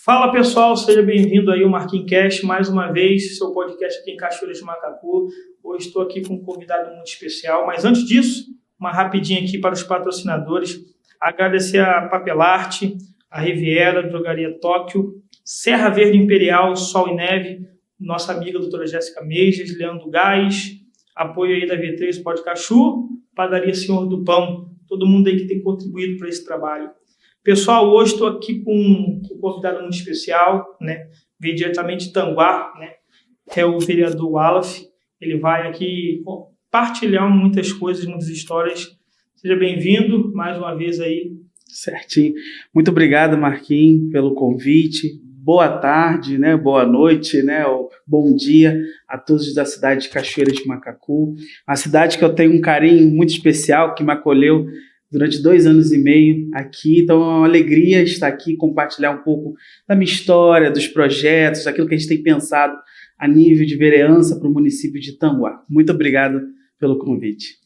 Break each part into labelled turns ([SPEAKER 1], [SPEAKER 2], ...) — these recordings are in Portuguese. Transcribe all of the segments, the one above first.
[SPEAKER 1] Fala pessoal, seja bem-vindo aí ao Marquinhos Cast, mais uma vez, seu podcast aqui em Cachoeiras de Macacu. Hoje estou aqui com um convidado muito especial, mas antes disso, uma rapidinha aqui para os patrocinadores. Agradecer a Papelarte, a Riviera, Drogaria Tóquio, Serra Verde Imperial, Sol e Neve, nossa amiga doutora Jéssica Meijas, Leandro Gás, apoio aí da V3 Pó de Cachu, Padaria Senhor do Pão, todo mundo aí que tem contribuído para esse trabalho. Pessoal, hoje estou aqui com um convidado muito especial, né? Veio diretamente de Tanguá, né? É o vereador Wallace. Ele vai aqui partilhar muitas coisas, muitas histórias. Seja bem-vindo mais uma vez aí.
[SPEAKER 2] Certinho. Muito obrigado, Marquinhos, pelo convite. Boa tarde, né? Boa noite, né? Bom dia a todos da cidade de Cachoeiras de Macacu. Uma cidade que eu tenho um carinho muito especial, que me acolheu durante 2 anos e meio aqui, então é uma alegria estar aqui, compartilhar um pouco da minha história, dos projetos, daquilo que a gente tem pensado a nível de vereança para o município de Tanguá. Muito obrigado pelo convite.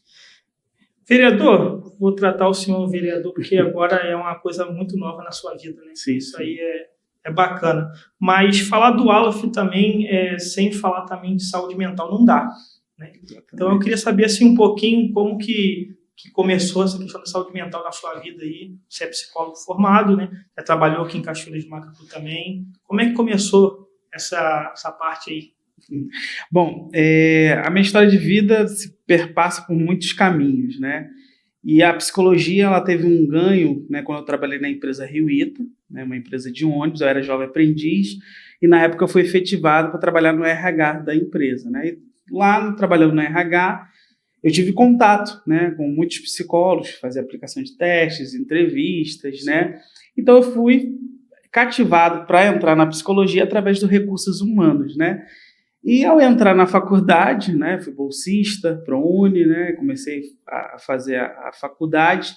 [SPEAKER 1] Vereador, vou tratar o senhor vereador, porque agora é uma coisa muito nova na sua vida, né?
[SPEAKER 2] Sim,
[SPEAKER 1] isso aí é bacana. Mas falar do Wallace também, sem falar também de saúde mental, não dá, né? Então eu queria saber assim, um pouquinho como que começou essa questão da saúde mental na sua vida aí. Você é psicólogo formado, né? Já trabalhou aqui em Cachoeiras de Macacu também. Como é que começou essa parte aí?
[SPEAKER 2] Bom, a minha história de vida se perpassa por muitos caminhos, né? E a psicologia, ela teve um ganho, né, quando eu trabalhei na empresa Rio Ita, né, uma empresa de ônibus. Eu era jovem aprendiz e na época eu fui efetivado para trabalhar no RH da empresa, né? E lá, trabalhando no RH, eu tive contato, né, com muitos psicólogos, fazer aplicação de testes, entrevistas, né? Então eu fui cativado para entrar na psicologia através dos recursos humanos, né? E ao entrar na faculdade, né, fui bolsista, ProUni, né, comecei a fazer a faculdade.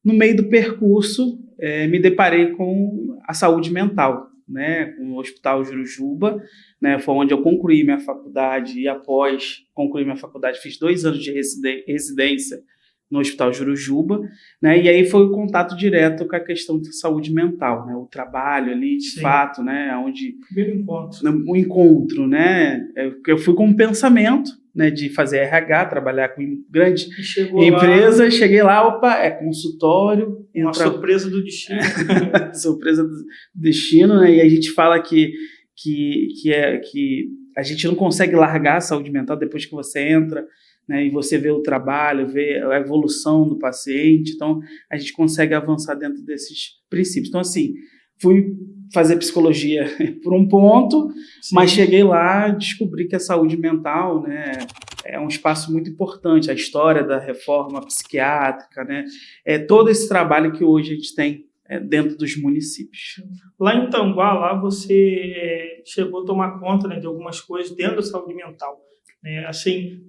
[SPEAKER 2] No meio do percurso, me deparei com a saúde mental, né, com o Hospital Jurujuba, né, foi onde eu concluí minha faculdade e após concluir minha faculdade fiz 2 anos de residência no Hospital Jurujuba, né, e aí foi o contato direto com a questão da saúde mental, né, o trabalho ali, de fato, né, onde...
[SPEAKER 1] Primeiro encontro.
[SPEAKER 2] O encontro, né, eu fui com um pensamento, né, de fazer RH, trabalhar com grande empresa, cheguei lá, opa, consultório.
[SPEAKER 1] Uma surpresa do destino.
[SPEAKER 2] Surpresa do destino, né, e a gente fala que a gente não consegue largar a saúde mental depois que você entra, né, e você vê o trabalho, vê a evolução do paciente, então a gente consegue avançar dentro desses princípios. Então, assim, fui fazer psicologia por um ponto, sim, mas cheguei lá e descobri que a saúde mental, né, é um espaço muito importante, a história da reforma psiquiátrica, né, todo esse trabalho que hoje a gente tem dentro dos municípios.
[SPEAKER 1] Lá em Tanguá, lá você chegou a tomar conta, né, de algumas coisas dentro da saúde mental, né, assim...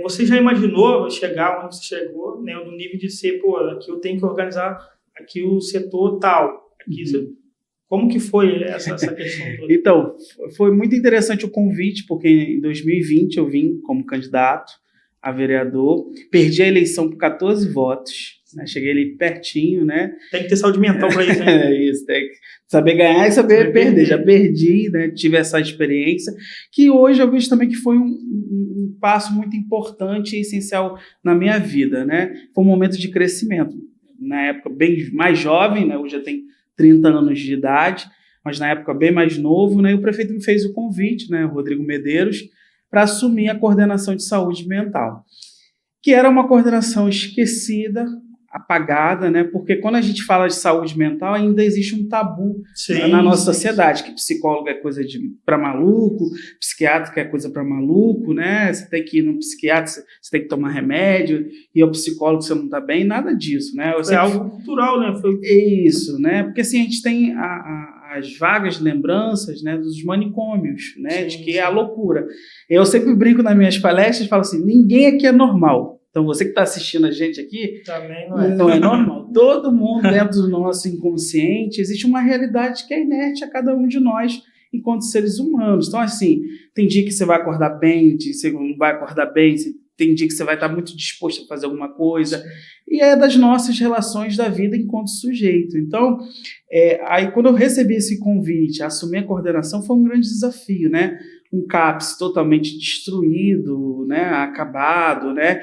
[SPEAKER 1] você já imaginou chegar onde você chegou, né, no nível de ser, aqui eu tenho que organizar aqui o setor tal, aqui como que foi essa questão toda?
[SPEAKER 2] Então, foi muito interessante o convite, porque em 2020 eu vim como candidato a vereador, perdi a eleição por 14 votos, né, cheguei ali pertinho, né?
[SPEAKER 1] Tem que ter saúde mental para isso, né?
[SPEAKER 2] Isso, tem que saber ganhar e saber perder. Já perdi, né? Tive essa experiência, que hoje eu vejo também que foi um passo muito importante e essencial na minha vida, né? Foi um momento de crescimento. Na época, bem mais jovem, né? Hoje já tem 30 anos de idade, mas na época bem mais novo, né? E o prefeito me fez o convite, né? Rodrigo Medeiros, para assumir a coordenação de saúde mental, que era uma coordenação esquecida, apagada, né? Porque quando a gente fala de saúde mental, ainda existe um tabu, sim, na nossa sociedade, que psicólogo é coisa para maluco, psiquiatra é coisa para maluco, né? Você tem que ir no psiquiatra, você tem que tomar remédio, e ao psicólogo você não está bem, nada disso, né?
[SPEAKER 1] É algo cultural, né?
[SPEAKER 2] Isso, né? Porque assim, a gente tem as vagas lembranças, né, dos manicômios, né? Sim, de que é a loucura. Eu sempre brinco nas minhas palestras e falo assim, ninguém aqui é normal. Então, você que está assistindo a gente aqui,
[SPEAKER 1] também
[SPEAKER 2] não é normal. Todo mundo dentro do nosso inconsciente, existe uma realidade que é inerte a cada um de nós enquanto seres humanos. Então, assim, tem dia que você vai acordar bem, dia que você não vai acordar bem, você tem dia que você vai estar muito disposto a fazer alguma coisa, e é das nossas relações da vida enquanto sujeito. Então, aí quando eu recebi esse convite, assumir a coordenação foi um grande desafio, né? Um CAPS totalmente destruído, né? Acabado, né?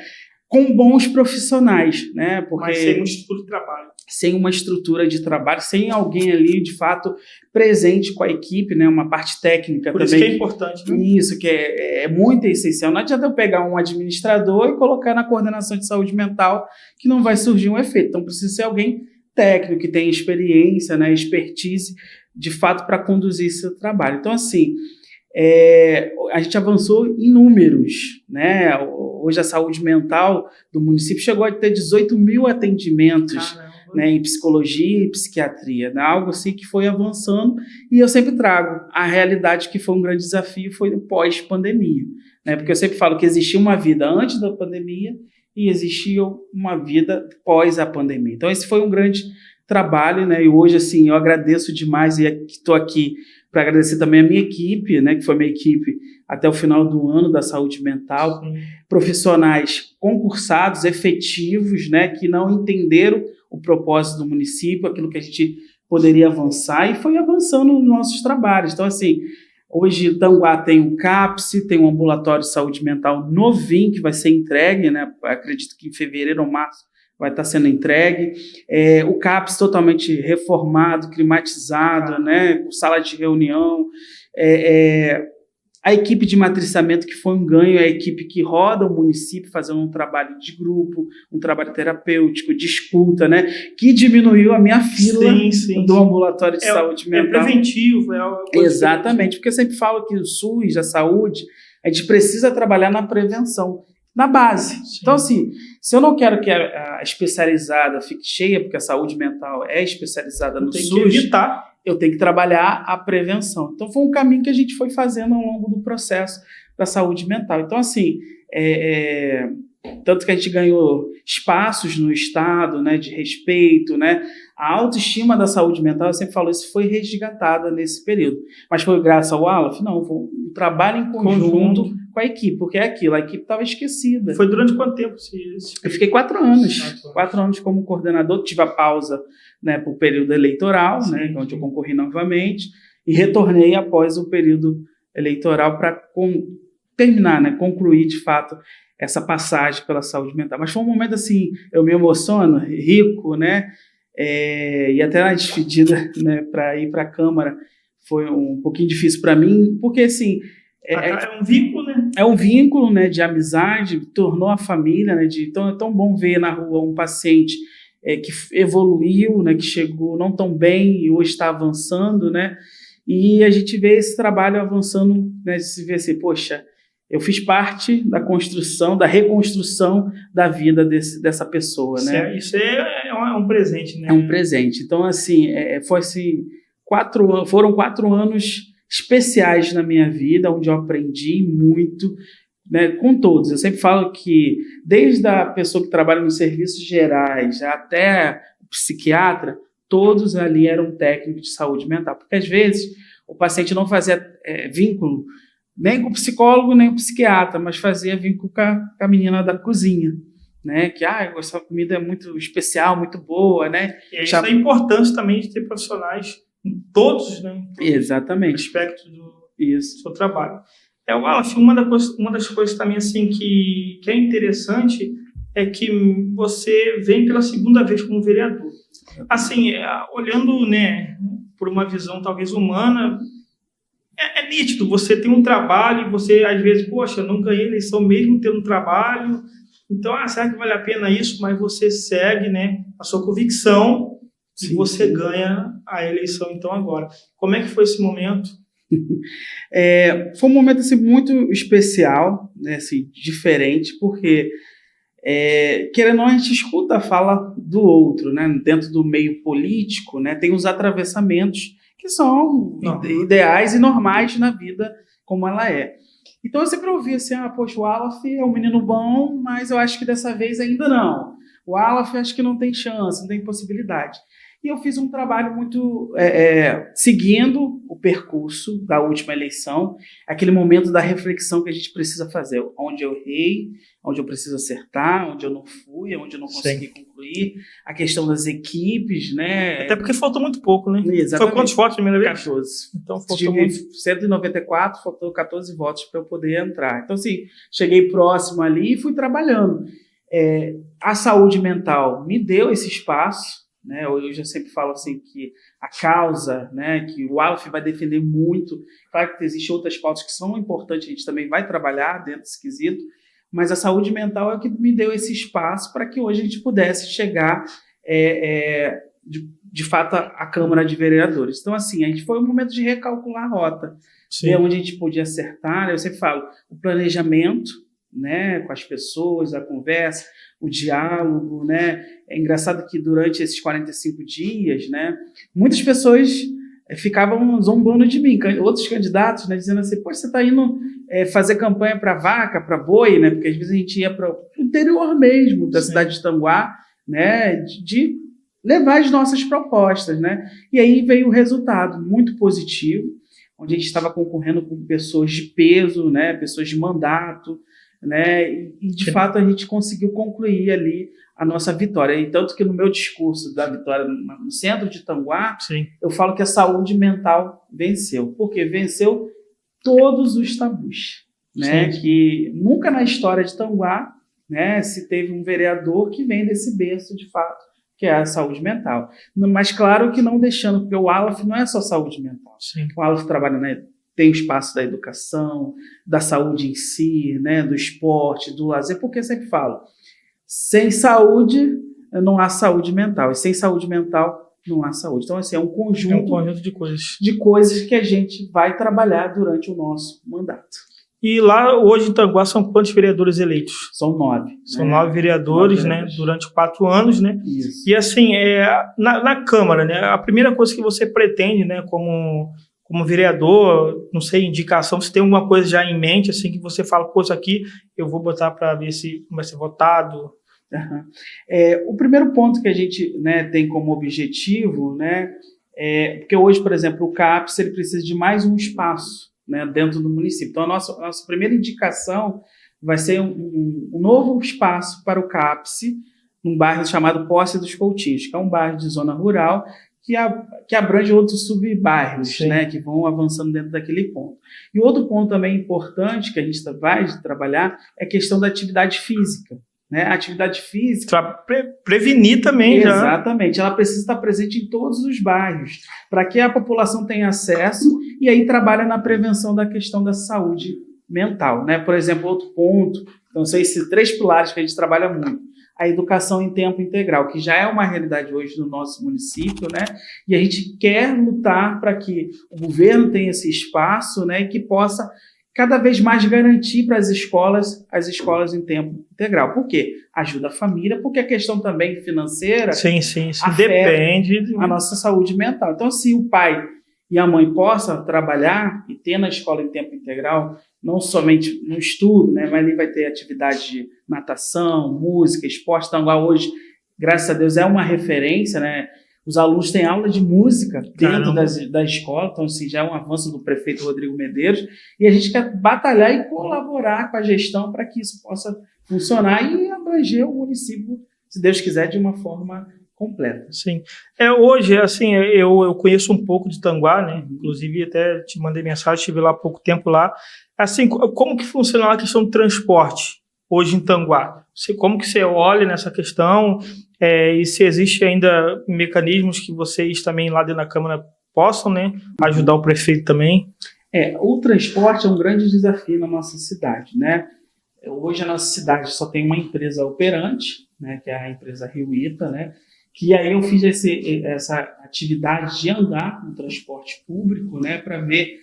[SPEAKER 2] Com bons profissionais, né?
[SPEAKER 1] Porque mas sem uma estrutura de trabalho.
[SPEAKER 2] Sem uma estrutura de trabalho, sem alguém ali, de fato, presente com a equipe, né? Uma parte técnica
[SPEAKER 1] Por
[SPEAKER 2] também.
[SPEAKER 1] Isso que é importante, né?
[SPEAKER 2] Isso, que é muito essencial. Não adianta eu pegar um administrador e colocar na coordenação de saúde mental que não vai surgir um efeito. Então, precisa ser alguém técnico, que tenha experiência, né? Expertise, de fato, para conduzir esse trabalho. Então, assim, a gente avançou em números, né? Hoje a saúde mental do município chegou a ter 18 mil atendimentos, né, em psicologia e psiquiatria, né? Algo assim que foi avançando, e eu sempre trago a realidade que foi um grande desafio, foi pós-pandemia, né? Porque eu sempre falo que existia uma vida antes da pandemia e existia uma vida pós a pandemia. Então esse foi um grande trabalho, né? E hoje, assim, eu agradeço demais e estou aqui para agradecer também a minha equipe, né, que foi minha equipe até o final do ano da saúde mental. Sim. Profissionais concursados, efetivos, né, que não entenderam o propósito do município, aquilo que a gente poderia avançar, e foi avançando nos nossos trabalhos. Então, assim, hoje Tanguá tem um CAPS, tem um ambulatório de saúde mental novinho que vai ser entregue, né, acredito que em fevereiro ou março vai estar sendo entregue, o CAPS totalmente reformado, climatizado, né, com sala de reunião, a equipe de matriciamento, que foi um ganho, é a equipe que roda o município fazendo um trabalho de grupo, um trabalho terapêutico, de escuta, né, que diminuiu a minha fila do ambulatório de saúde mental.
[SPEAKER 1] É preventivo.
[SPEAKER 2] Exatamente, porque eu sempre falo que o SUS, a saúde, a gente precisa trabalhar na prevenção, na base. Sim. Então, assim, se eu não quero que a especializada fique cheia, porque a saúde mental é especializada no SUS,
[SPEAKER 1] que evitar.
[SPEAKER 2] Eu tenho que trabalhar a prevenção. Então, foi um caminho que a gente foi fazendo ao longo do processo da saúde mental. Então, assim, tanto que a gente ganhou espaços no Estado, né, de respeito, né, a autoestima da saúde mental, eu sempre falo, isso foi resgatada nesse período. Mas foi graças ao Aleph? Não, foi um trabalho em conjunto com a equipe, porque é aquilo, a equipe estava esquecida.
[SPEAKER 1] Foi durante quanto tempo?
[SPEAKER 2] Eu fiquei 4 anos. 4 anos como coordenador, tive a pausa, né, para o período eleitoral, né, onde eu concorri novamente, e retornei após o período eleitoral para terminar, né, concluir de fato essa passagem pela saúde mental. Mas foi um momento assim, eu me emociono, rico, né, e até na despedida, né, para ir para a Câmara foi um pouquinho difícil para mim, porque assim,
[SPEAKER 1] é um vínculo, né?
[SPEAKER 2] É um vínculo, né, de amizade, tornou a família, né, então é tão bom ver na rua um paciente que evoluiu, né, que chegou não tão bem e hoje está avançando, né, e a gente vê esse trabalho avançando, né, de se ver assim, poxa, eu fiz parte da construção, da reconstrução da vida dessa pessoa, né.
[SPEAKER 1] Isso é um presente, né?
[SPEAKER 2] É um presente. Então, assim, foi assim, foram 4 anos especiais na minha vida, onde eu aprendi muito, né, com todos. Eu sempre falo que, desde a pessoa que trabalha nos serviços gerais até o psiquiatra, todos ali eram técnicos de saúde mental, porque às vezes o paciente não fazia vínculo nem com o psicólogo, nem com o psiquiatra, mas fazia vínculo com a menina da cozinha, né, que essa comida é muito especial, muito boa, né.
[SPEAKER 1] E isso é importante também de ter profissionais em todos, né,
[SPEAKER 2] exatamente,
[SPEAKER 1] aspectos do seu trabalho. Wallace, uma das coisas também assim que é interessante é que você vem pela segunda vez como vereador. Assim, olhando, né, por uma visão talvez humana, é nítido, você tem um trabalho e você às vezes, poxa, eu não ganhei eleição mesmo tendo um trabalho, então, será que vale a pena isso? Mas você segue, né, a sua convicção e você ganha a eleição então agora. Como é que foi esse momento?
[SPEAKER 2] Foi um momento assim, muito especial, né, assim, diferente, porque querendo ou não, a gente escuta a fala do outro, né, dentro do meio político, né, tem os atravessamentos que são ideais e normais na vida como ela é. Então eu sempre ouvi assim, poxa, o Aleph é um menino bom, mas eu acho que dessa vez ainda não. O Aleph acho que não tem chance, não tem possibilidade. E eu fiz um trabalho muito seguindo o percurso da última eleição, aquele momento da reflexão que a gente precisa fazer, onde eu errei, onde eu preciso acertar, onde eu não fui, onde eu não consegui concluir, a questão das equipes, né?
[SPEAKER 1] Até porque faltou muito pouco, né?
[SPEAKER 2] Exatamente.
[SPEAKER 1] Foi quantos votos a primeira vez?
[SPEAKER 2] 14.
[SPEAKER 1] Então faltou muito.
[SPEAKER 2] 194, faltou 14 votos para eu poder entrar. Então, assim, cheguei próximo ali e fui trabalhando. A saúde mental me deu esse espaço, né? Eu já sempre falo assim que a causa, né, que o Aleph vai defender muito, claro que existem outras pautas que são importantes, a gente também vai trabalhar dentro desse quesito, mas a saúde mental é o que me deu esse espaço para que hoje a gente pudesse chegar, de fato, à Câmara de Vereadores. Então, assim, a gente foi um momento de recalcular a rota, ver onde a gente podia acertar. Eu sempre falo, o planejamento, né, com as pessoas, a conversa, o diálogo, né? É engraçado que durante esses 45 dias, né, muitas pessoas ficavam zombando de mim, outros candidatos, né, dizendo assim, pô, você está indo fazer campanha para vaca, para boi, né, porque às vezes a gente ia para o interior mesmo da cidade de Tanguá, né, de levar as nossas propostas, né, e aí veio o resultado muito positivo, onde a gente estava concorrendo com pessoas de peso, né, pessoas de mandato, né, e de fato a gente conseguiu concluir ali a nossa vitória. E tanto que no meu discurso da vitória no centro de Tanguá, eu falo que a saúde mental venceu, porque venceu todos os tabus, né, que nunca na história de Tanguá, né, se teve um vereador que vem desse berço de fato, que é a saúde mental. Mas claro que não deixando, porque o Aleph não é só saúde mental. O Aleph trabalha, né, tem o espaço da educação, da saúde em si, né, do esporte, do lazer, porque eu sempre falo, sem saúde não há saúde mental, e sem saúde mental não há saúde. Então, assim, é um conjunto de coisas que a gente vai trabalhar durante o nosso mandato.
[SPEAKER 1] E lá, hoje em Tanguá, são quantos vereadores eleitos?
[SPEAKER 2] São 9.
[SPEAKER 1] São 9 vereadores, né, durante 4 anos, né?
[SPEAKER 2] Isso.
[SPEAKER 1] E, assim, na Câmara, né, a primeira coisa que você pretende, né, como vereador, não sei, indicação, se tem alguma coisa já em mente, assim, que você fala, pô, isso aqui eu vou botar para ver se vai ser votado.
[SPEAKER 2] O primeiro ponto que a gente, né, tem como objetivo, né, porque hoje, por exemplo, o CAPES ele precisa de mais um espaço, né, dentro do município. Então, a nossa primeira indicação vai ser um novo espaço para o CAPES, num bairro chamado Posse dos Coutinhos, que é um bairro de zona rural, que abrange outros subbairros, né, que vão avançando dentro daquele ponto. E outro ponto também importante que a gente vai trabalhar é a questão da atividade física. Né? A atividade física...
[SPEAKER 1] Para prevenir também.
[SPEAKER 2] Exatamente. Ela precisa estar presente em todos os bairros, para que a população tenha acesso e aí trabalha na prevenção da questão da saúde mental. Né? Por exemplo, outro ponto, então são esses 3 pilares que a gente trabalha muito. A educação em tempo integral, que já é uma realidade hoje no nosso município, né? E a gente quer lutar para que o governo tenha esse espaço, né? E que possa cada vez mais garantir para as escolas em tempo integral. Por quê? Ajuda a família, porque a questão também financeira
[SPEAKER 1] depende
[SPEAKER 2] a nossa saúde mental. Então, se o pai e a mãe possam trabalhar e ter na escola em tempo integral, não somente no estudo, né, mas ali vai ter atividade de natação, música, esporte. Tanguá hoje, graças a Deus, é uma referência, né? Os alunos têm aula de música dentro da escola, então assim, já é um avanço do prefeito Rodrigo Medeiros, e a gente quer batalhar e colaborar com a gestão para que isso possa funcionar e abranger o município, se Deus quiser, de uma forma completa.
[SPEAKER 1] Sim. Hoje, assim, eu conheço um pouco de Tanguá, né? Inclusive, até te mandei mensagem, estive lá há pouco tempo lá. Assim, como que funciona a questão do transporte hoje em Tanguá? Como que você olha nessa questão? E se existe ainda mecanismos que vocês também lá dentro da Câmara possam, né, ajudar o prefeito também?
[SPEAKER 2] O transporte é um grande desafio na nossa cidade, né? Hoje a nossa cidade só tem uma empresa operante, né, que é a empresa Rio Ita, né? Que aí eu fiz essa atividade de andar no transporte público, né, para ver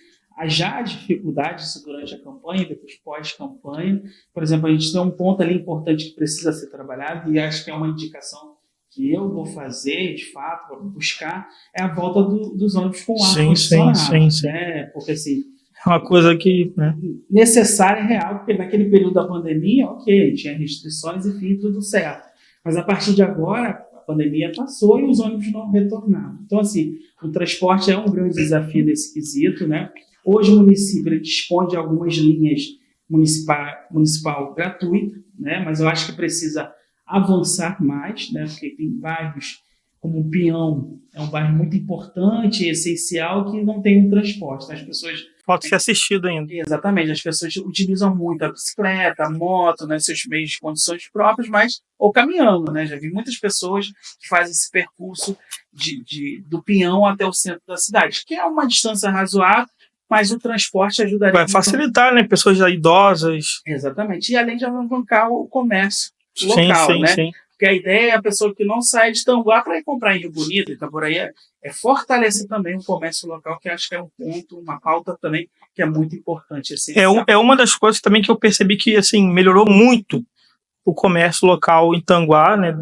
[SPEAKER 2] já as dificuldades durante a campanha, depois pós-campanha. Por exemplo, a gente tem um ponto ali importante que precisa ser trabalhado, e acho que é uma indicação que eu vou fazer, de fato, para buscar, é a volta dos ônibus com ar condicionado. Sim. Né? Porque, assim,
[SPEAKER 1] é uma coisa que, né,
[SPEAKER 2] necessária e real, porque naquele período da pandemia, ok, tinha restrições, enfim, tudo certo. Mas a partir de agora, a pandemia passou e os ônibus não retornaram. Então, assim, o transporte é um grande desafio nesse quesito, né? Hoje o município ele dispõe de algumas linhas municipal gratuita, né? Mas eu acho que precisa avançar mais, né? Porque tem bairros como o Pinhão, é um bairro muito importante e essencial que não tem um transporte. As pessoas...
[SPEAKER 1] Falta ser assistido ainda.
[SPEAKER 2] Exatamente, as pessoas utilizam muito a bicicleta, a moto, né, seus meios de condições próprias, mas ou caminhando, né? Já vi muitas pessoas que fazem esse percurso do Pinhão até o centro da cidade, que é uma distância razoável, mas o transporte ajudaria.
[SPEAKER 1] Vai facilitar, né? Pessoas já idosas.
[SPEAKER 2] Exatamente, e além de alavancar o comércio local,
[SPEAKER 1] sim,
[SPEAKER 2] né?
[SPEAKER 1] Sim.
[SPEAKER 2] Porque a ideia é a pessoa que não sai de Tanguá para ir comprar em Rio Bonito, Itaboraí, é fortalecer também o comércio local, que acho que é um ponto, uma pauta também que é muito importante.
[SPEAKER 1] É uma das coisas também que eu percebi que assim, melhorou muito o comércio local em Tanguá, né?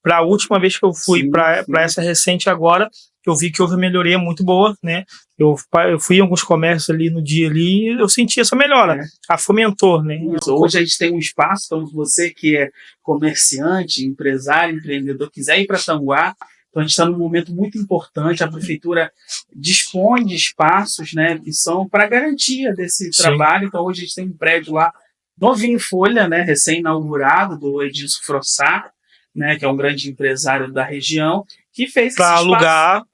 [SPEAKER 1] Para a última vez que eu fui para essa recente agora, eu vi que houve uma melhoria muito boa, né? Eu fui em alguns comércios ali no dia ali e eu senti essa melhora. A fomentou, né?
[SPEAKER 2] Hoje a gente tem um espaço, então você que é comerciante, empresário, empreendedor, quiser ir para Tanguá, então a gente está num momento muito importante, a prefeitura dispõe de espaços, né, que são para garantia desse trabalho. Então hoje a gente tem um prédio lá, novinho em folha, né, recém-inaugurado, do Edilson Frossar, né, que é um grande empresário da região, que fez
[SPEAKER 1] para alugar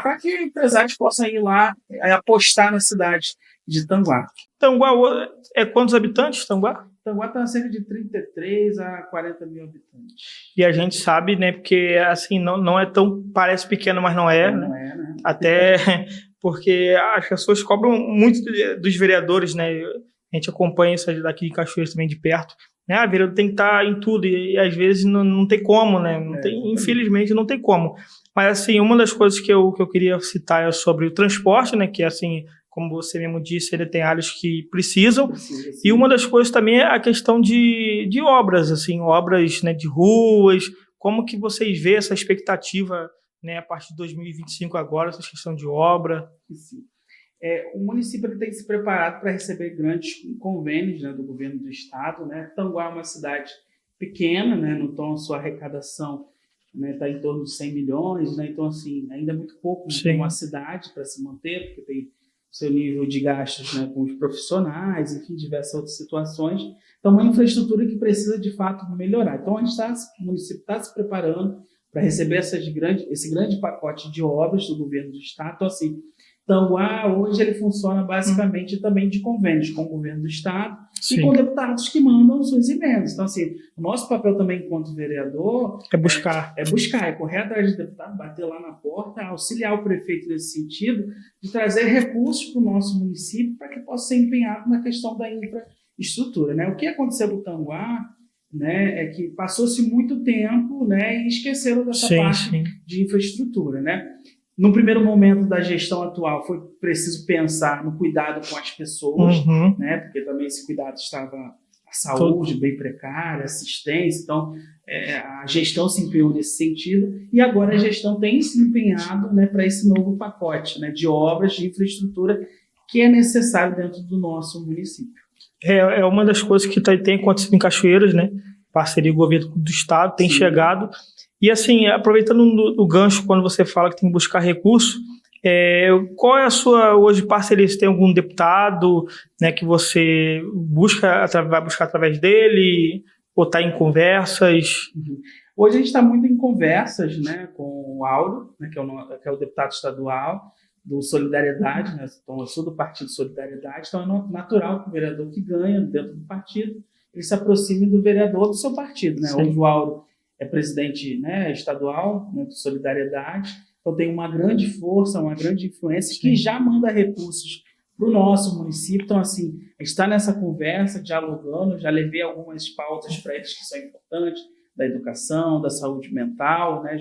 [SPEAKER 2] para que empresários possam ir lá apostar na cidade de Tanguá.
[SPEAKER 1] Tanguá é quantos habitantes, Tanguá?
[SPEAKER 2] Tanguá está cerca de 33 a 40 mil habitantes.
[SPEAKER 1] E a gente sabe, né, porque assim, não é tão, parece pequeno, mas não é.
[SPEAKER 2] Não
[SPEAKER 1] né?
[SPEAKER 2] é, né?
[SPEAKER 1] Até porque as pessoas cobram muito dos vereadores, né? A gente acompanha isso daqui em Cachoeiras também de perto. Né? A vereador tem que estar em tudo e às vezes não tem como, né? Infelizmente não tem como. Mas assim, uma das coisas que eu queria citar é sobre o transporte, né? Que assim, como você mesmo disse, ele tem áreas que precisam. E uma das coisas também é a questão de obras, assim, obras, né, de ruas. Como que vocês veem essa expectativa, né, a partir de 2025 agora, essa questão de obra?
[SPEAKER 2] Sim. O município ele tem se preparado para receber grandes convênios, né, do governo do estado, né? Tanguá é uma cidade pequena, né? Então a sua arrecadação está em torno de 100 milhões, né? Então assim, ainda é muito pouco para uma cidade para se manter, porque tem seu nível de gastos, né, com os profissionais, enfim, diversas outras situações. Então uma infraestrutura que precisa de fato melhorar. Então o município está se preparando para receber esse grande pacote de obras do governo do estado. Então assim, Tanguá, hoje, ele funciona basicamente também de convênios com o governo do estado e com deputados que mandam suas emendas. Então, assim, o nosso papel também, enquanto vereador...
[SPEAKER 1] É buscar.
[SPEAKER 2] É correr atrás de deputado, bater lá na porta, auxiliar o prefeito nesse sentido, de trazer recursos para o nosso município para que possa ser empenhado na questão da infraestrutura, né? O que aconteceu com o Tanguá, né, é que passou-se muito tempo, né, e esqueceram dessa parte de infraestrutura, né? No primeiro momento da gestão atual, foi preciso pensar no cuidado com as pessoas, né? Porque também esse cuidado estava a saúde bem precária, assistência. Então, a gestão se empenhou nesse sentido e agora a gestão tem se empenhado, né, para esse novo pacote, né, de obras de infraestrutura que é necessário dentro do nosso município.
[SPEAKER 1] É uma das coisas que tem acontecido em Cachoeiras, né? Parceria com o governo do estado, tem chegado. E assim, aproveitando o gancho, quando você fala que tem que buscar recurso, qual é a sua, hoje, parceria? Você tem algum deputado, né, que você vai buscar através dele, ou está em conversas?
[SPEAKER 2] Hoje a gente está muito em conversas, né, com o Auro, né, que é o deputado estadual do Solidariedade, né? Então, eu sou do Partido Solidariedade, então é natural que o vereador que ganha dentro do partido, ele se aproxime do vereador do seu partido, né? Hoje o Auro é presidente, né, estadual, né, do Solidariedade, então tem uma grande força, uma grande influência que já manda recursos para o nosso município. Então, assim, a gente está nessa conversa, dialogando, já levei algumas pautas para eles que são importantes, da educação, da saúde mental, né,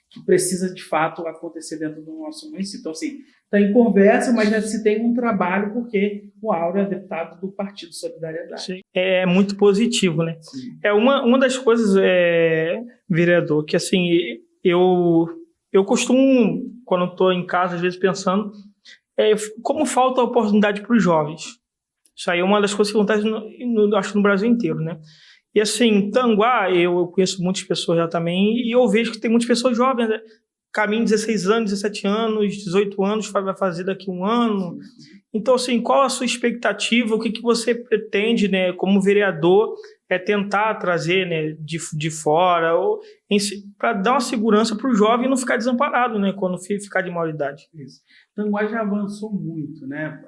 [SPEAKER 2] que precisa, de fato, acontecer dentro do nosso município. Então, assim, está em conversa, mas já se tem um trabalho, porque o Auro é deputado do Partido Solidariedade.
[SPEAKER 1] Sim. É muito positivo, né? Sim. Uma das coisas, vereador, que assim, eu costumo, quando estou em casa, às vezes pensando, como falta oportunidade para os jovens. Isso aí é uma das coisas que acontece, acho que no Brasil inteiro, né? E assim, Tanguá, eu conheço muitas pessoas já também, e eu vejo que tem muitas pessoas jovens, né? Caminho 16 anos, 17 anos, 18 anos, vai fazer daqui um ano. Então, assim, qual a sua expectativa? O que você pretende, né, como vereador, tentar trazer, né, de fora, para dar uma segurança para o jovem não ficar desamparado, né, quando ficar de maioridade?
[SPEAKER 2] Isso. Tanguá já avançou muito, né?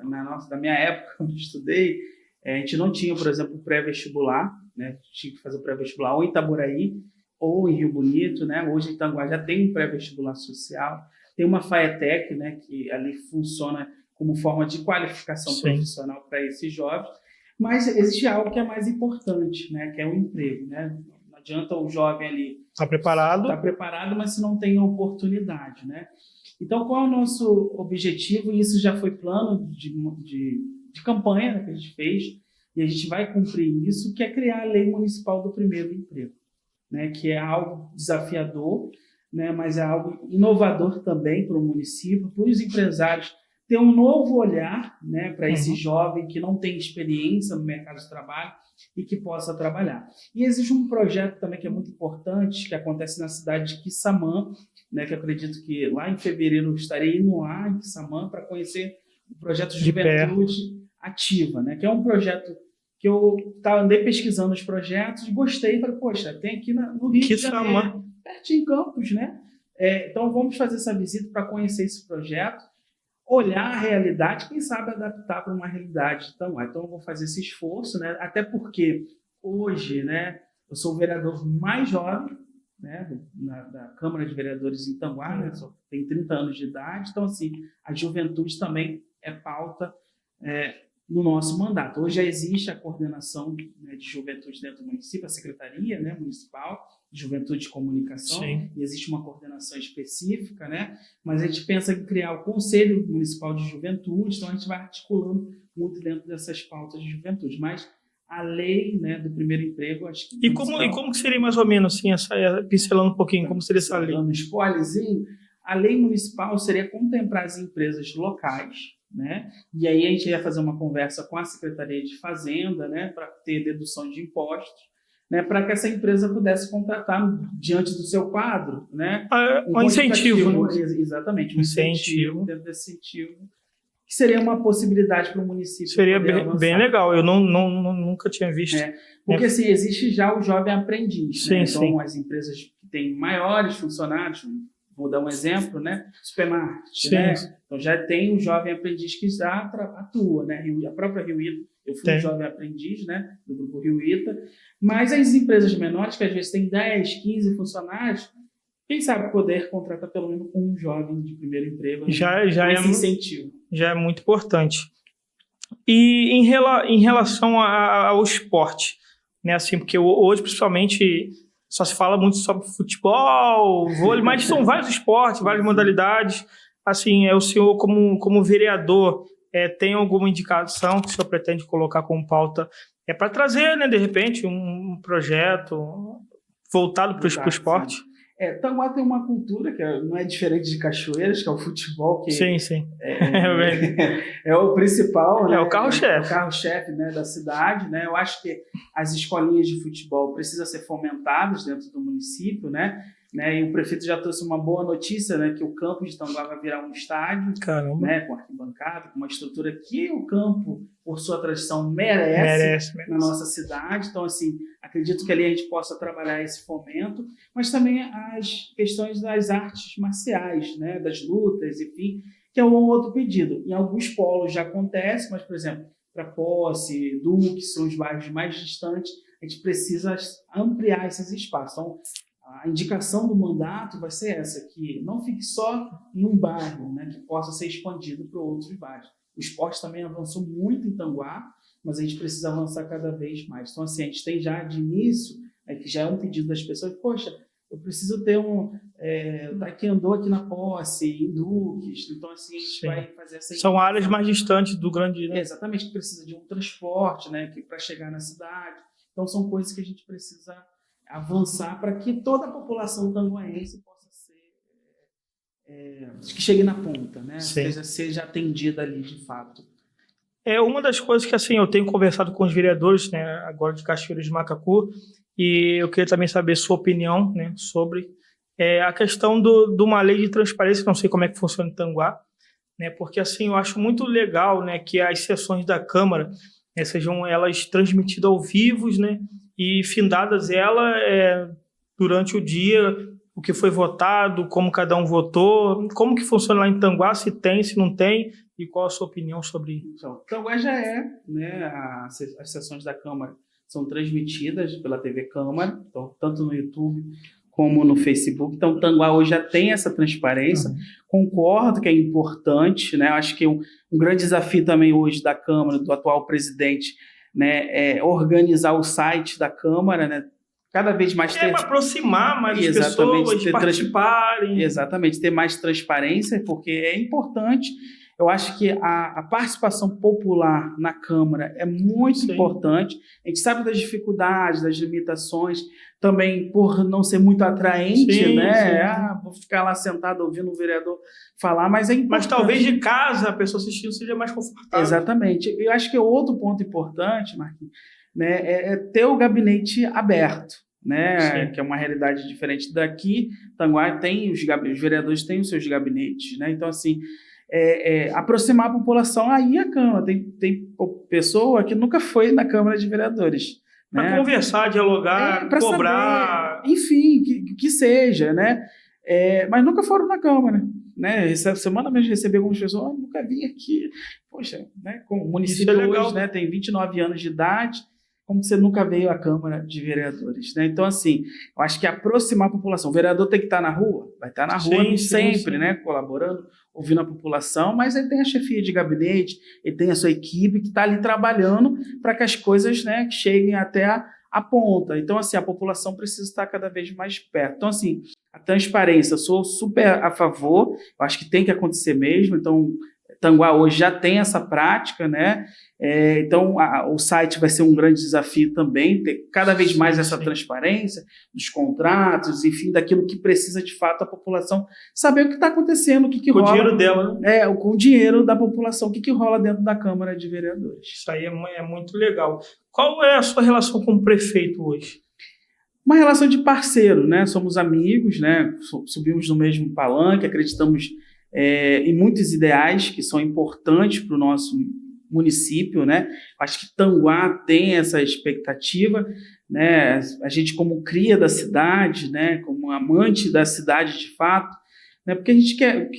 [SPEAKER 2] Da minha época, quando eu estudei, a gente não tinha, por exemplo, pré-vestibular, né? Tinha que fazer o pré-vestibular ou em Itaboraí ou em Rio Bonito, né? Hoje em Tanguá já tem um pré-vestibular social, tem uma FAETEC, né, que ali funciona como forma de qualificação profissional para esses jovens, mas existe algo que é mais importante, né, que é o emprego, né? Não adianta o jovem ali
[SPEAKER 1] Está
[SPEAKER 2] preparado, mas se não tem oportunidade, né? Então, qual é o nosso objetivo? E isso já foi plano de campanha, né, que a gente fez, e a gente vai cumprir isso, que é criar a Lei Municipal do Primeiro Emprego, né, que é algo desafiador, né, mas é algo inovador também para o município, para os empresários ter um novo olhar, né, para esse jovem que não tem experiência no mercado de trabalho e que possa trabalhar. E existe um projeto também que é muito importante, que acontece na cidade de Quissamã, né, que eu acredito que lá em fevereiro eu estarei indo lá em Quissamã para conhecer o projeto Juventude Ativa, né, que é um projeto que eu andei pesquisando os projetos, gostei e falei, poxa, tem aqui no Rio de Janeiro, pertinho em Campos, né? Então vamos fazer essa visita para conhecer esse projeto, olhar a realidade, quem sabe adaptar para uma realidade. Então eu vou fazer esse esforço, né? Até porque hoje, né, eu sou o vereador mais jovem, né, da Câmara de Vereadores em Tanguá, né, só tem 30 anos de idade, então assim, a juventude também é pauta no nosso mandato. Hoje já existe a coordenação, né, de juventude dentro do município, a Secretaria, né, Municipal de Juventude e Comunicação, e existe uma coordenação específica, né, mas a gente pensa em criar o Conselho Municipal de Juventude, então a gente vai articulando muito dentro dessas pautas de juventude, mas a lei, né, do primeiro emprego, acho que...
[SPEAKER 1] E como que seria mais ou menos, assim, pincelando um pouquinho, como seria essa lei?
[SPEAKER 2] Dando spoilerzinho, a lei municipal seria contemplar as empresas locais, né? E aí a gente ia fazer uma conversa com a Secretaria de Fazenda, né, para ter dedução de impostos, né, para que essa empresa pudesse contratar diante do seu quadro, né,
[SPEAKER 1] um incentivo, né?
[SPEAKER 2] Exatamente, um incentivo. Dentro desse incentivo, que seria uma possibilidade para o município.
[SPEAKER 1] Seria bem legal, eu nunca tinha visto.
[SPEAKER 2] Porque assim, existe já o jovem aprendiz,
[SPEAKER 1] né?
[SPEAKER 2] Então as empresas que têm maiores funcionários, vou dar um exemplo, né? Supermarket, né? Então já tem o jovem aprendiz que já atua, né? A própria Rio Ita, eu fui um jovem aprendiz, né? Do grupo Rio Ita, mas as empresas menores, que às vezes têm 10, 15 funcionários, quem sabe poder contratar pelo menos um jovem de primeiro emprego,
[SPEAKER 1] já
[SPEAKER 2] esse incentivo.
[SPEAKER 1] Já é muito importante. E em relação ao esporte, né? Assim, porque hoje, principalmente, só se fala muito sobre futebol, vôlei, mas são vários esportes, várias modalidades. Assim, o senhor, como vereador, tem alguma indicação que o senhor pretende colocar como pauta para trazer, né, de repente, um projeto voltado para o esporte?
[SPEAKER 2] Tanguá tem uma cultura que não é diferente de Cachoeiras, que é o futebol, que
[SPEAKER 1] sim.
[SPEAKER 2] É o principal, né?
[SPEAKER 1] É o carro-chefe.
[SPEAKER 2] É o carro-chefe, né, da cidade, né? Eu acho que as escolinhas de futebol precisam ser fomentadas dentro do município, né? E o prefeito já trouxe uma boa notícia, né, que o campo de Tanguá vai virar um estádio, né, com arquibancada, com uma estrutura que o campo, por sua tradição, merece. Na nossa cidade. Então, assim, acredito que ali a gente possa trabalhar esse fomento, mas também as questões das artes marciais, né, das lutas, enfim, que é um outro pedido. Em alguns polos já acontece, mas, por exemplo, para Posse, Duque, são os bairros mais distantes, a gente precisa ampliar esses espaços. Então, a indicação do mandato vai ser essa, que não fique só em um bairro, né, que possa ser expandido para outros bairros. O esporte também avançou muito em Tanguá, mas a gente precisa avançar cada vez mais. Então, assim, a gente tem já de início, que já é um pedido das pessoas, poxa, eu preciso ter taekwondo aqui na Posse, em Duques, então assim, a gente vai fazer essa...
[SPEAKER 1] São áreas mais distantes do grande... Né?
[SPEAKER 2] Exatamente, que precisa de um transporte, né, para chegar na cidade. Então, são coisas que a gente precisa avançar para que toda a população tanguaense possa ser, que chegue na ponta, né? Seja atendida ali de fato.
[SPEAKER 1] É uma das coisas que assim, eu tenho conversado com os vereadores, né, agora de Cachoeiras de Macacu, e eu queria também saber sua opinião, né, sobre a questão de uma lei de transparência, não sei como é que funciona em Tanguá, né, porque assim, eu acho muito legal, né, que as sessões da Câmara, né, sejam elas transmitidas ao vivo, né, e findadas durante o dia, o que foi votado, como cada um votou, como que funciona lá em Tanguá, se tem, se não tem, e qual a sua opinião sobre isso?
[SPEAKER 2] Então, Tanguá já né, as sessões da Câmara são transmitidas pela TV Câmara, então, tanto no YouTube como no Facebook. Então, Tanguá hoje já tem essa transparência. Concordo que é importante, né? Acho que um grande desafio também hoje da Câmara, do atual presidente, né, é organizar o site da Câmara, né? Cada vez mais
[SPEAKER 1] para aproximar mais as pessoas, participarem.
[SPEAKER 2] Exatamente, ter mais transparência, porque é importante. Eu acho que a participação popular na Câmara é muito importante. A gente sabe das dificuldades, das limitações, também por não ser muito atraente, né? Vou ficar lá sentado ouvindo o vereador falar, mas é importante.
[SPEAKER 1] Mas talvez de casa a pessoa assistindo seja mais confortável.
[SPEAKER 2] Exatamente. Eu acho que outro ponto importante, Marquinhos, né, é ter o gabinete aberto. Né, que é uma realidade diferente daqui. Tanguá tem os vereadores têm os seus gabinetes, né? Então, assim, aproximar a população aí a Câmara. Tem pessoa que nunca foi na Câmara de Vereadores.
[SPEAKER 1] Para conversar, dialogar, cobrar.
[SPEAKER 2] Saber, enfim, que seja, né? Mas nunca foram na Câmara. Né? Essa semana mesmo recebi algumas pessoas, nunca vim aqui. Poxa, né? Como o município hoje, né, tem 29 anos de idade, como você nunca veio à Câmara de Vereadores, né? Então, assim, eu acho que aproximar a população. O vereador tem que estar na rua? Vai estar na rua sempre, né? Colaborando, ouvindo a população, mas ele tem a chefia de gabinete, ele tem a sua equipe que está ali trabalhando para que as coisas, né, cheguem até a ponta. Então, assim, a população precisa estar cada vez mais perto. Então, assim, a transparência, eu sou super a favor, eu acho que tem que acontecer mesmo. Então, Tanguá hoje já tem essa prática, né? Então, o site vai ser um grande desafio também, ter cada vez mais essa transparência dos contratos, enfim, daquilo que precisa de fato a população saber o que está acontecendo, o que rola.
[SPEAKER 1] Com o dinheiro dela, né?
[SPEAKER 2] Com o dinheiro da população, o que rola dentro da Câmara de Vereadores.
[SPEAKER 1] Isso aí é muito legal. Qual é a sua relação com o prefeito hoje?
[SPEAKER 2] Uma relação de parceiro, né? Somos amigos, né? Subimos no mesmo palanque, acreditamos em muitos ideais que são importantes para o nosso município, né? Acho que Tanguá tem essa expectativa, né? A gente como cria da cidade, né? Como amante da cidade de fato, né? Porque a gente quer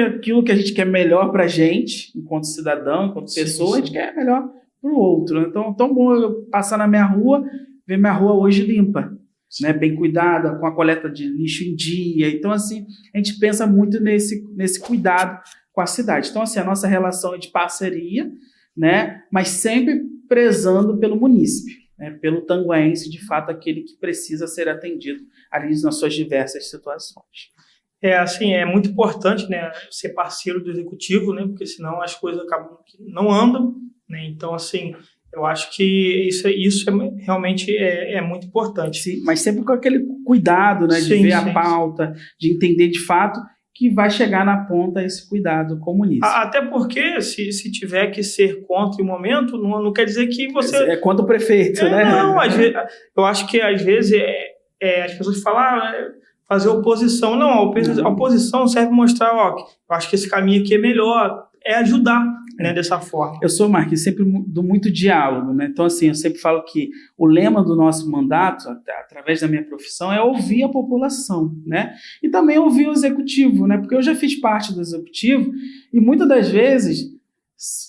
[SPEAKER 2] aquilo que a gente quer melhor para a gente, enquanto cidadão, enquanto pessoa, a gente quer melhor para o outro. Então, tão bom eu passar na minha rua, ver minha rua hoje limpa, né, bem cuidada, com a coleta de lixo em dia. Então, assim, a gente pensa muito nesse cuidado com a cidade. Então, assim, a nossa relação é de parceria, né, mas sempre prezando pelo munícipe, né, pelo tanguaense, de fato, aquele que precisa ser atendido ali nas suas diversas situações.
[SPEAKER 1] Assim, é muito importante, né, ser parceiro do executivo, né, porque senão as coisas acabam que não andam, né, então, assim, eu acho que isso realmente é muito importante.
[SPEAKER 2] Sim, mas sempre com aquele cuidado, né, de ver a pauta, de entender de fato que vai chegar na ponta esse cuidado com o munícipe.
[SPEAKER 1] Até porque, se tiver que ser contra o momento, não quer dizer que você...
[SPEAKER 2] É contra o prefeito, né?
[SPEAKER 1] Não, eu acho que às vezes as pessoas falam... fazer oposição. Não, a oposição serve para mostrar, eu acho que esse caminho aqui é melhor, ajudar, né, dessa forma.
[SPEAKER 2] Eu sou, Marquinhos, sempre dou muito diálogo, né? Então, assim, eu sempre falo que o lema do nosso mandato, através da minha profissão, é ouvir a população, né? E também ouvir o executivo, né? Porque eu já fiz parte do executivo e muitas das vezes,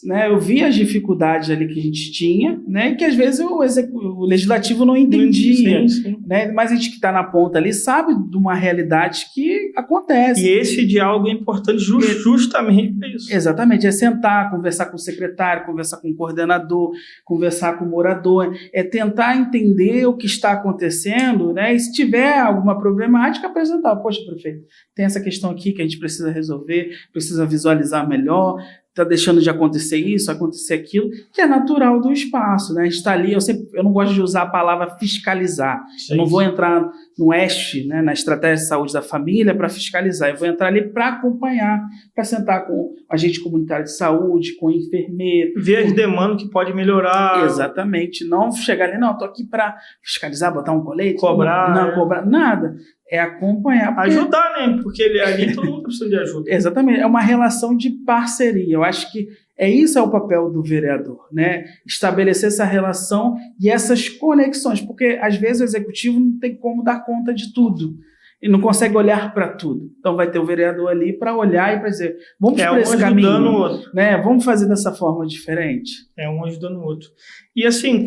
[SPEAKER 2] né, eu vi as dificuldades ali que a gente tinha, né, e que às vezes o legislativo não entendia,
[SPEAKER 1] sim.
[SPEAKER 2] Né, mas a gente que está na ponta ali sabe de uma realidade que acontece.
[SPEAKER 1] E esse diálogo é importante justamente para isso.
[SPEAKER 2] Exatamente, é sentar, conversar com o secretário, conversar com o coordenador, conversar com o morador, é tentar entender o que está acontecendo, né, e se tiver alguma problemática, apresentar. Poxa, prefeito, tem essa questão aqui que a gente precisa resolver, precisa visualizar melhor, está deixando de acontecer isso, acontecer aquilo, que é natural do espaço, né? A gente está ali, eu não gosto de usar a palavra fiscalizar. Sim. Eu não vou entrar no EST, né, na estratégia de saúde da família, para fiscalizar. Eu vou entrar ali para acompanhar, para sentar com agente comunitário de saúde, com enfermeiro.
[SPEAKER 1] Ver as demandas que pode melhorar.
[SPEAKER 2] Exatamente. Não chegar ali, não, estou aqui para fiscalizar, botar um colete.
[SPEAKER 1] Cobrar.
[SPEAKER 2] Não, cobrar, nada. É acompanhar.
[SPEAKER 1] Ajudar, né? Porque ali todo mundo precisa de ajuda.
[SPEAKER 2] Exatamente. É uma relação de parceria. Eu acho que isso é o papel do vereador, né? Estabelecer essa relação e essas conexões, porque às vezes o executivo não tem como dar conta de tudo. E não consegue olhar para tudo. Então vai ter o vereador ali para olhar e para dizer, vamos por esse caminho, o outro, né? Vamos fazer dessa forma diferente.
[SPEAKER 1] Um ajudando o outro. E assim,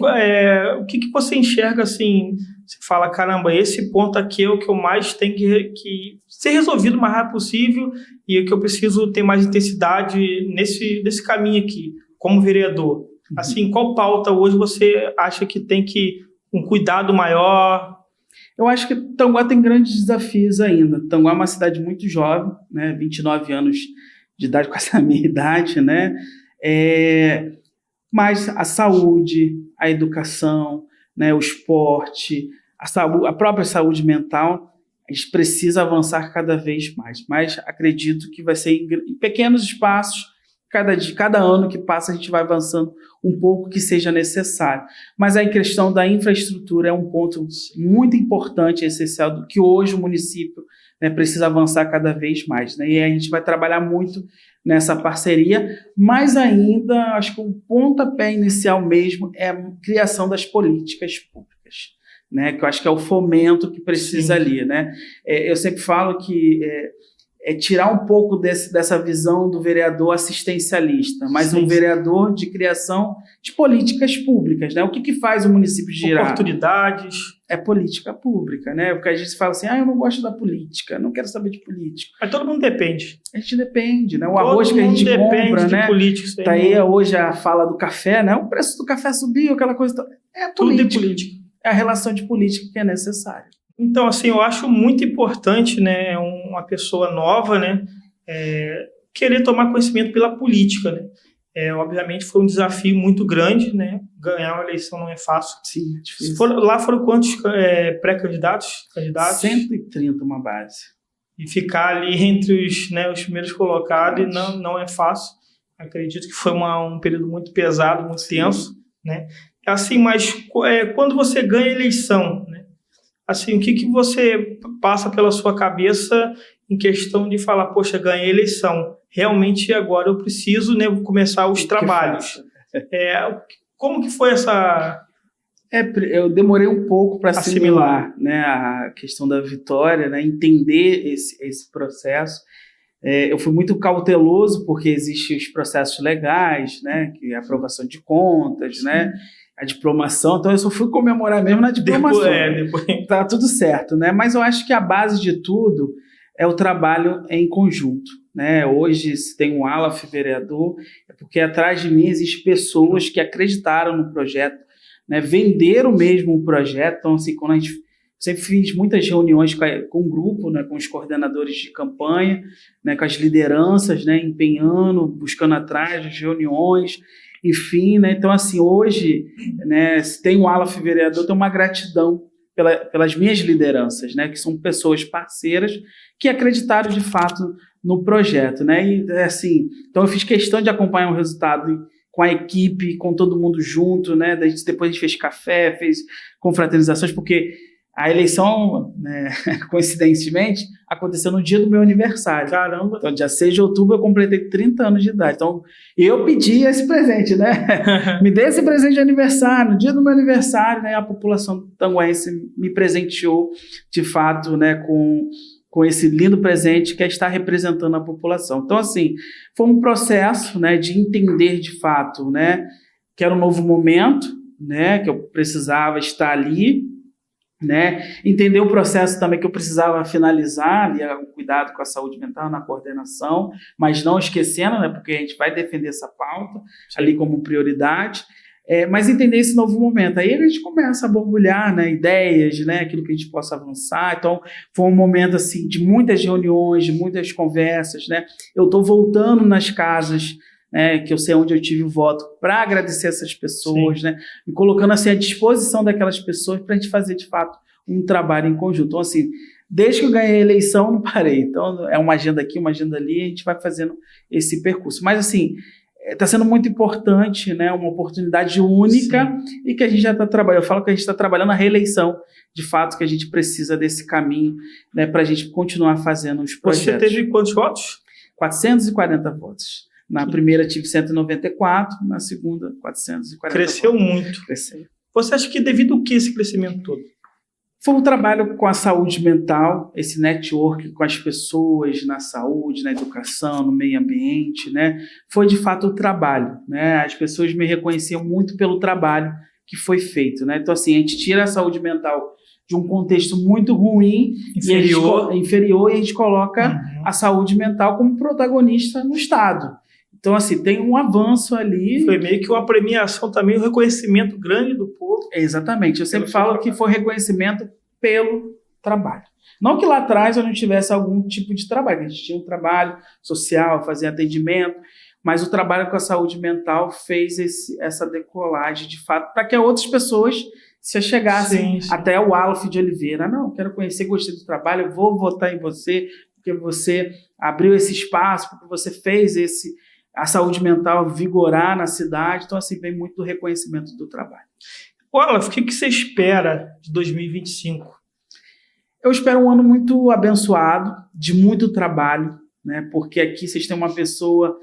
[SPEAKER 1] o que você enxerga assim? Você fala, caramba, esse ponto aqui é o que eu mais tenho que ser resolvido o mais rápido possível e é que eu preciso ter mais intensidade nesse caminho aqui, como vereador. Assim, qual pauta hoje você acha que tem que um cuidado maior?
[SPEAKER 2] Eu acho que Tanguá tem grandes desafios ainda. Tanguá é uma cidade muito jovem, né? 29 anos de idade, com essa minha idade, né? Mas a saúde, a educação, né, o esporte, a própria saúde mental, a gente precisa avançar cada vez mais. Mas acredito que vai ser em pequenos espaços, cada ano que passa a gente vai avançando um pouco que seja necessário. Mas a questão da infraestrutura é um ponto muito importante e essencial do que hoje o município, né, precisa avançar cada vez mais. Né? E a gente vai trabalhar muito nessa parceria, mas ainda acho que o pontapé inicial mesmo é a criação das políticas públicas, né? Que eu acho que é o fomento que precisa ali. Né? Eu sempre falo que tirar um pouco dessa visão do vereador assistencialista, mas um vereador de criação de políticas públicas. Né? O que faz o município girar?
[SPEAKER 1] Oportunidades.
[SPEAKER 2] É política pública, né? Porque a gente fala assim, eu não gosto da política, não quero saber de política.
[SPEAKER 1] Mas todo mundo depende.
[SPEAKER 2] A gente depende, né? O arroz que a gente compra, né?
[SPEAKER 1] Política,
[SPEAKER 2] tá aí hoje a fala do café, né? O preço do café subiu, aquela coisa. É política.
[SPEAKER 1] Tudo é política.
[SPEAKER 2] É a relação de política que é necessária.
[SPEAKER 1] Então, assim, eu acho muito importante, né, uma pessoa nova, né, querer tomar conhecimento pela política, né. Obviamente foi um desafio muito grande, né, ganhar uma eleição não é fácil.
[SPEAKER 2] Sim, é difícil.
[SPEAKER 1] Lá foram quantos pré-candidatos?
[SPEAKER 2] 130 uma base.
[SPEAKER 1] E ficar ali entre os primeiros colocados não é fácil. Acredito que foi um período muito pesado, muito tenso, né. Assim, mas quando você ganha a eleição, né, assim, o que você passa pela sua cabeça em questão de falar, poxa, ganhei a eleição, realmente agora eu preciso, né, começar os trabalhos. Como que foi essa...
[SPEAKER 2] Eu demorei um pouco para assimilar, né, a questão da vitória, né, entender esse processo. Eu fui muito cauteloso porque existem os processos legais, né, que é a aprovação de contas, né, a diplomação, então eu só fui comemorar mesmo na diplomação.
[SPEAKER 1] Depois.
[SPEAKER 2] Tá tudo certo, né? Mas eu acho que a base de tudo é o trabalho em conjunto, né? Hoje, se tem um Aleph vereador, é porque atrás de mim existem pessoas que acreditaram no projeto, né? Venderam mesmo o projeto. Então, assim, quando a gente sempre fiz muitas reuniões com o grupo, né, com os coordenadores de campanha, né, com as lideranças, né, empenhando, buscando atrás das reuniões, enfim, né? Então, assim, hoje, né, se tem um Aleph vereador, tem uma gratidão pelas minhas lideranças, né, que são pessoas parceiras que acreditaram de fato no projeto, né? E, assim, então eu fiz questão de acompanhar o resultado com a equipe, com todo mundo junto, né? Depois a gente fez café, fez confraternizações, porque a eleição, né, coincidentemente, aconteceu no dia do meu aniversário.
[SPEAKER 1] Caramba!
[SPEAKER 2] Então, dia 6 de outubro, eu completei 30 anos de idade. Então, eu pedi esse presente, né? Me dê esse presente de aniversário. No dia do meu aniversário, né, a população tanguense me presenteou, de fato, né, com esse lindo presente que é estar representando a população. Então, assim, foi um processo, né, de entender, de fato, né, que era um novo momento, né, que eu precisava estar ali, né? Entender o processo também que eu precisava finalizar ali, o cuidado com a saúde mental na coordenação, mas não esquecendo, né, porque a gente vai defender essa pauta ali como prioridade, mas entender esse novo momento. Aí a gente começa a borbulhar, né, ideias, né, aquilo que a gente possa avançar. Então foi um momento assim de muitas reuniões, de muitas conversas, né? Eu estou voltando nas casas, né, que eu sei onde eu tive o voto, para agradecer essas pessoas, né, me colocando assim à disposição daquelas pessoas para a gente fazer, de fato, um trabalho em conjunto. Então, assim, desde que eu ganhei a eleição, não parei. Então, é uma agenda aqui, uma agenda ali, a gente vai fazendo esse percurso. Mas, assim, está sendo muito importante, né, uma oportunidade única e que a gente já está trabalhando. Eu falo que a gente está trabalhando a reeleição, de fato, que a gente precisa desse caminho, né, para a gente continuar fazendo os projetos.
[SPEAKER 1] Você teve quantos votos?
[SPEAKER 2] 440 votos. Na primeira tive 194, na segunda 440
[SPEAKER 1] Cresceu
[SPEAKER 2] votos.
[SPEAKER 1] muito.
[SPEAKER 2] Cresceu.
[SPEAKER 1] Você acha que devido ao que esse crescimento todo?
[SPEAKER 2] Foi um trabalho com a saúde mental, esse network com as pessoas na saúde, na educação, no meio ambiente, né? Foi de fato o trabalho, né? As pessoas me reconheciam muito pelo trabalho que foi feito, né? Então, assim, a gente tira a saúde mental de um contexto muito ruim, inferior, e a gente coloca a saúde mental como protagonista no Estado. Então, assim, tem um avanço ali.
[SPEAKER 1] Foi meio que uma premiação também, um reconhecimento grande do povo.
[SPEAKER 2] Exatamente. Eu sempre falo que foi reconhecimento pelo trabalho. Não que lá atrás eu não tivesse algum tipo de trabalho. A gente tinha um trabalho social, fazia atendimento, mas o trabalho com a saúde mental fez essa decolagem, de fato, para que outras pessoas se chegassem até o Aleph de Oliveira. Não, quero conhecer, gostei do trabalho, vou votar em você, porque você abriu esse espaço, porque você fez a saúde mental vigorar na cidade. Então, assim, vem muito do reconhecimento do trabalho.
[SPEAKER 1] Aleph, o que você espera de 2025?
[SPEAKER 2] Eu espero um ano muito abençoado, de muito trabalho, né? Porque aqui vocês têm uma pessoa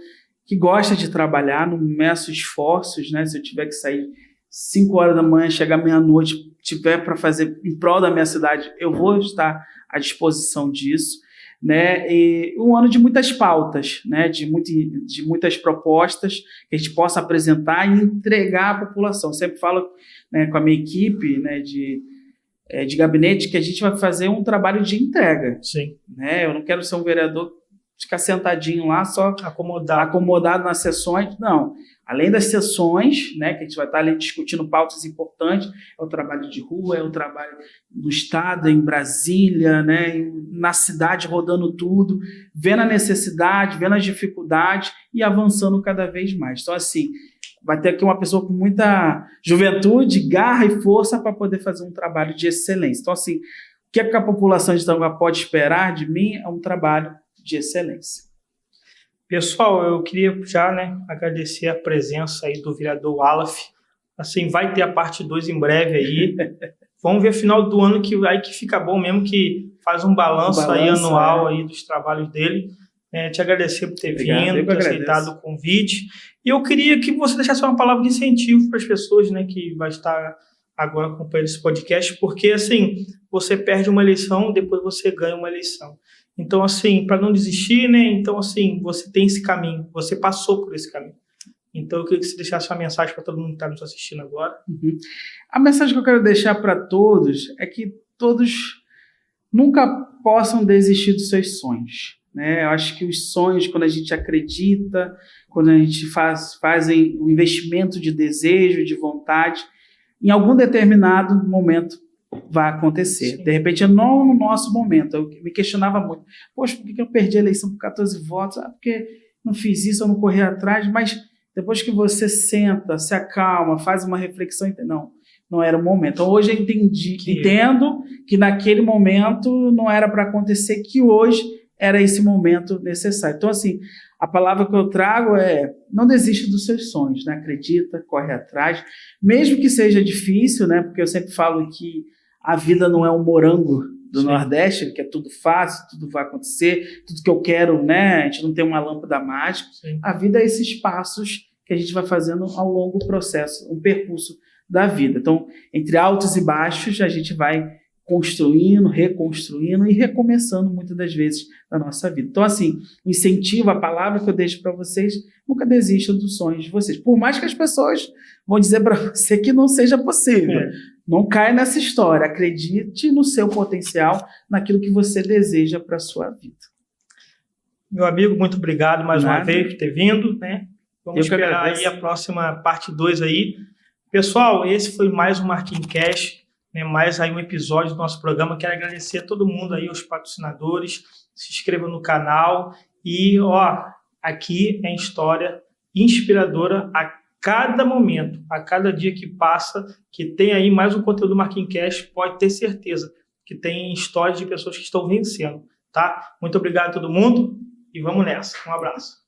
[SPEAKER 2] que gosta de trabalhar, não meço esforços, né? Se eu tiver que sair 5 horas da manhã, chegar meia-noite, tiver para fazer em prol da minha cidade, eu vou estar à disposição disso, né? E um ano de muitas pautas, né? De muitas propostas que a gente possa apresentar e entregar à população. Eu sempre falo, né, com a minha equipe, né, de gabinete, que a gente vai fazer um trabalho de entrega.
[SPEAKER 1] Sim.
[SPEAKER 2] Né? Eu não quero ser um vereador ficar sentadinho lá só acomodado nas sessões. Não. Além das sessões, né, que a gente vai estar ali discutindo pautas importantes, é o trabalho de rua, é o trabalho no Estado, em Brasília, né, na cidade, rodando tudo, vendo a necessidade, vendo as dificuldades e avançando cada vez mais. Então, assim, vai ter aqui uma pessoa com muita juventude, garra e força para poder fazer um trabalho de excelência. Então, assim, o que a população de Itanguá pode esperar de mim é um trabalho de excelência.
[SPEAKER 1] Pessoal, eu queria já, né, agradecer a presença aí do vereador Aleph. Assim, vai ter a parte 2 em breve aí. Vamos ver final do ano que fica bom mesmo, que faz um balanço aí anual aí dos trabalhos dele. Te agradecer por ter vindo, ter aceitado o convite. E eu queria que você deixasse uma palavra de incentivo para as pessoas, né, que vai estar agora acompanhando esse podcast, porque, assim, você perde uma eleição, depois você ganha uma eleição. Então, assim, para não desistir, né, então, assim, você tem esse caminho, você passou por esse caminho. Então, eu queria que você deixasse uma mensagem para todo mundo que está nos assistindo agora.
[SPEAKER 2] A mensagem que eu quero deixar para todos é que todos nunca possam desistir dos seus sonhos. Né? Eu acho que os sonhos, quando a gente acredita, quando a gente faz um investimento de desejo, de vontade, em algum determinado momento vai acontecer. Sim. De repente, não no nosso momento. Eu me questionava muito. Poxa, por que eu perdi a eleição por 14 votos? Porque não fiz isso, eu não corri atrás. Mas depois que você senta, se acalma, faz uma reflexão, não era o momento. Então, hoje eu entendo que naquele momento não era para acontecer, que hoje era esse momento necessário. Então, assim, a palavra que eu trago é: não desista dos seus sonhos, né? Acredita, corre atrás, mesmo que seja difícil, né? Porque eu sempre falo que a vida não é um morango do Nordeste, que é tudo fácil, tudo vai acontecer, tudo que eu quero, né? A gente não tem uma lâmpada mágica. Sim. A vida é esses passos que a gente vai fazendo ao longo do processo, um percurso da vida. Então, entre altos e baixos, a gente vai construindo, reconstruindo e recomeçando muitas das vezes na nossa vida. Então, assim, o incentivo, a palavra que eu deixo para vocês: nunca desistam dos sonhos de vocês. Por mais que as pessoas vão dizer para você que não seja possível. Não caia nessa história. Acredite no seu potencial, naquilo que você deseja para a sua vida.
[SPEAKER 1] Meu amigo, muito obrigado mais uma vez por ter vindo, né? Vamos esperar aí a próxima parte 2 aí. Pessoal, esse foi mais um Marquinhos Cash, né? Mais aí um episódio do nosso programa. Quero agradecer a todo mundo aí, aos patrocinadores. Se inscreva no canal e, aqui é a história inspiradora a cada momento, a cada dia que passa, que tem aí mais um conteúdo do Marketing Cash, pode ter certeza que tem histórias de pessoas que estão vencendo, tá? Muito obrigado a todo mundo e vamos nessa. Um abraço.